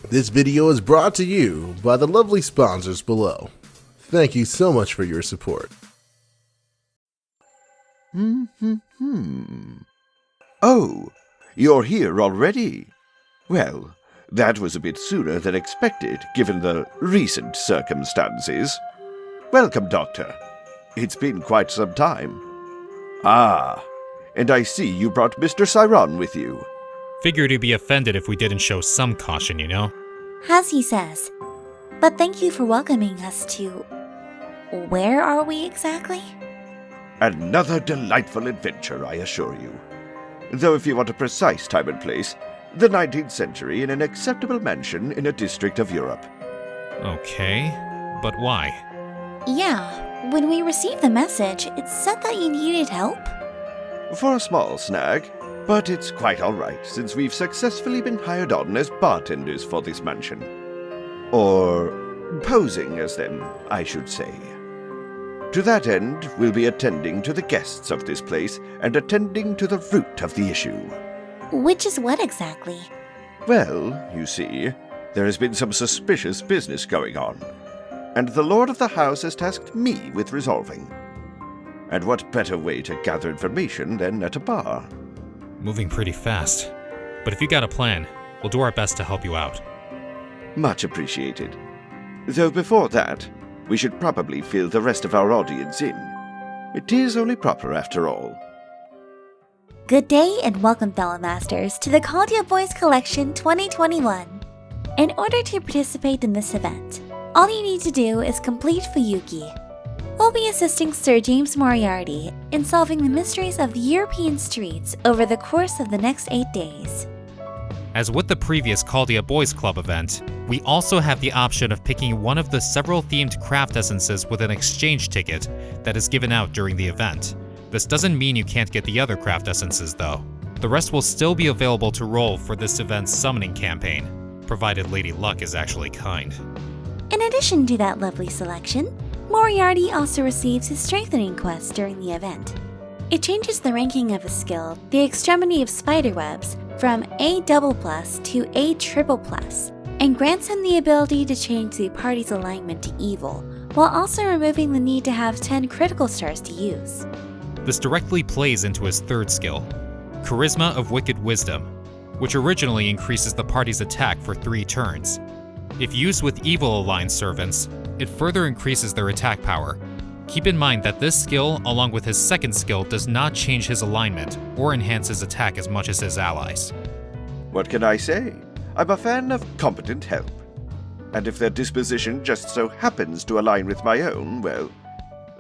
This video is brought to you by the lovely sponsors below. Thank you so much for your support. Oh, you're here already. Well, that was a bit sooner than expected, given the recent circumstances. Welcome, Doctor. It's been quite some time. Ah, and I see you brought Mr. Cyron with you. Figured he'd be offended if we didn't show some caution, you know? As he says. But thank you for welcoming us to... Where are we exactly? Another delightful adventure, I assure you. Though if you want a precise time and place, the 19th century in an acceptable mansion in a district of Europe. Okay, but why? Yeah, when we received the message, it said that you needed help. For a small snag, but it's quite alright since we've successfully been hired on as bartenders for this mansion. Or posing as them, I should say. To that end, we'll be attending to the guests of this place and attending to the root of the issue. Which is what exactly? Well, you see, there has been some suspicious business going on, and the Lord of the House has tasked me with resolving. And what better way to gather information than at a bar? Moving pretty fast. But if you got a plan, we'll do our best to help you out. Much appreciated. Though before that, we should probably fill the rest of our audience in. It is only proper after all. Good day and welcome, fellow masters, to the Chaldea Boys Collection 2021. In order to participate in this event, all you need to do is complete Fuyuki. We'll be assisting Sir James Moriarty in solving the mysteries of the European streets over the course of the next 8 days. As with the previous Chaldea Boys Club event, we also have the option of picking one of the several themed craft essences with an exchange ticket that is given out during the event. This doesn't mean you can't get the other craft essences though. The rest will still be available to roll for this event's summoning campaign, provided Lady Luck is actually kind. In addition to that lovely selection, Moriarty also receives his strengthening quest during the event. It changes the ranking of his skill, the Extremity of Spiderwebs, from A++ to A+++, and grants him the ability to change the party's alignment to evil, while also removing the need to have 10 critical stars to use. This directly plays into his third skill, Charisma of Wicked Wisdom, which originally increases the party's attack for 3 turns. If used with evil-aligned servants, it further increases their attack power. Keep in mind that this skill, along with his second skill, does not change his alignment or enhance his attack as much as his allies. What can I say? I'm a fan of competent help. And if their disposition just so happens to align with my own, well,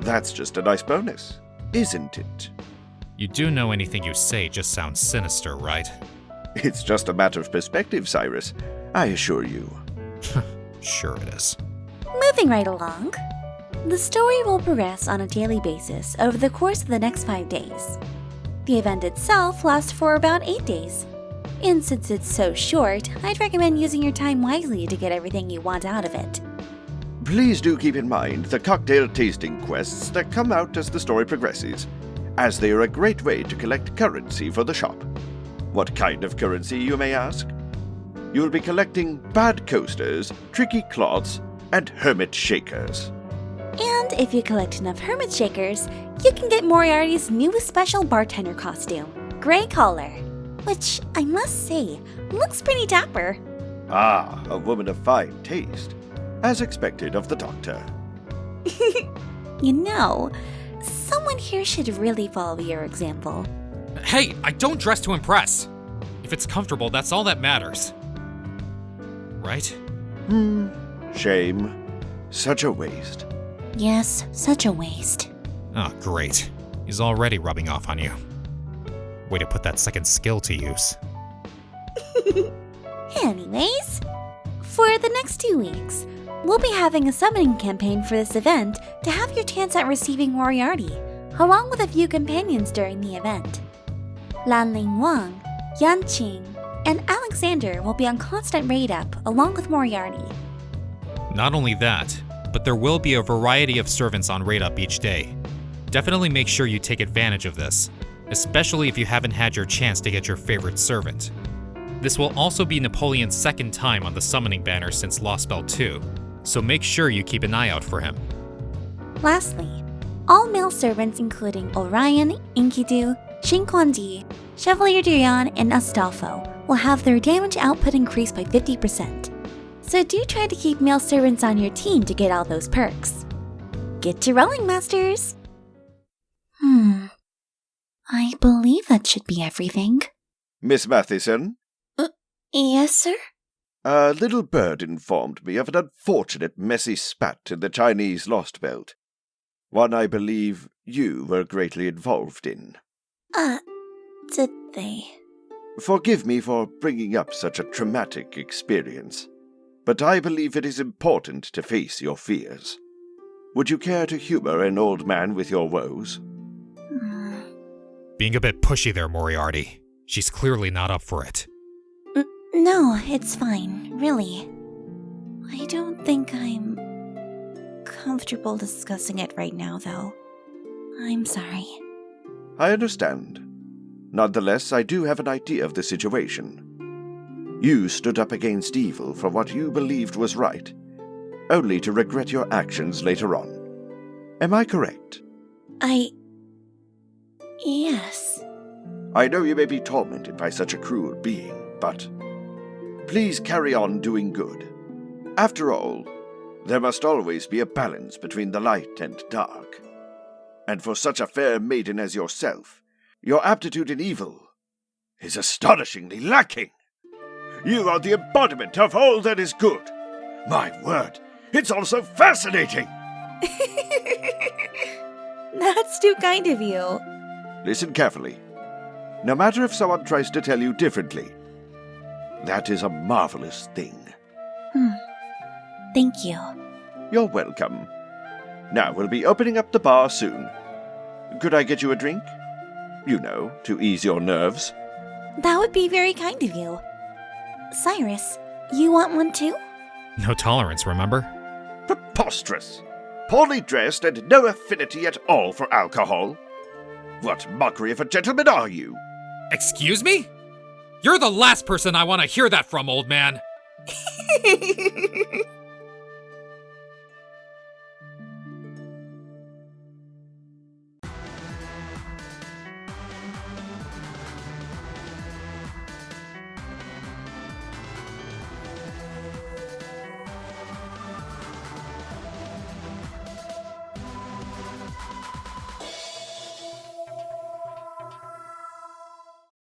that's just a nice bonus, isn't it? You do know anything you say just sounds sinister, right? It's just a matter of perspective, Cyrus, I assure you. Sure it is. Moving right along. The story will progress on a daily basis over the course of the next 5 days. The event itself lasts for about 8 days. And since it's so short, I'd recommend using your time wisely to get everything you want out of it. Please do keep in mind the cocktail tasting quests that come out as the story progresses, as they are a great way to collect currency for the shop. What kind of currency, you may ask? You will be collecting bad coasters, tricky cloths, and hermit shakers. And if you collect enough hermit shakers, you can get Moriarty's newest special bartender costume, Grey Collar, which I must say, looks pretty dapper. Ah, a woman of fine taste, as expected of the Doctor. You know, someone here should really follow your example. Hey, I don't dress to impress! If it's comfortable, that's all that matters. Right? Shame. Such a waste. Yes, such a waste. Oh, great. He's already rubbing off on you. Way to put that second skill to use. Anyways, for the next 2 weeks, we'll be having a summoning campaign for this event to have your chance at receiving Moriarty, along with a few companions during the event. Lanling Wang, Yan Qing, and Alexander will be on constant raid up along with Moriarty. Not only that, but there will be a variety of servants on raid up each day. Definitely make sure you take advantage of this, especially if you haven't had your chance to get your favorite servant. This will also be Napoleon's second time on the summoning banner since Lost Spell 2, so make sure you keep an eye out for him. Lastly, all male servants including Orion, Enkidu, Shinquandi, Chevalier Durian, and Astolfo will have their damage output increased by 50%. So do try to keep male servants on your team to get all those perks. Get to rolling, Masters! I believe that should be everything. Miss Mathison? Yes, sir? A little bird informed me of an unfortunate messy spat in the Chinese Lost Belt. One I believe you were greatly involved in. Did they? Forgive me for bringing up such a traumatic experience, but I believe it is important to face your fears. Would you care to humor an old man with your woes? Being a bit pushy there, Moriarty. She's clearly not up for it. No, it's fine, really. I don't think I'm comfortable discussing it right now, though. I'm sorry. I understand. Nonetheless, I do have an idea of the situation. You stood up against evil for what you believed was right, only to regret your actions later on. Am I correct? Yes. I know you may be tormented by such a cruel being, but please carry on doing good. After all, there must always be a balance between the light and dark. And for such a fair maiden as yourself, your aptitude in evil is astonishingly lacking. You are the embodiment of all that is good. My word, it's all so fascinating! That's too kind of you. Listen carefully. No matter if someone tries to tell you differently, that is a marvelous thing. Thank you. You're welcome. Now, we'll be opening up the bar soon. Could I get you a drink? You know, to ease your nerves. That would be very kind of you. Cyrus, you want one too? No tolerance, remember? Preposterous! Poorly dressed and no affinity at all for alcohol. What mockery of a gentleman are you? Excuse me? You're the last person I want to hear that from, old man!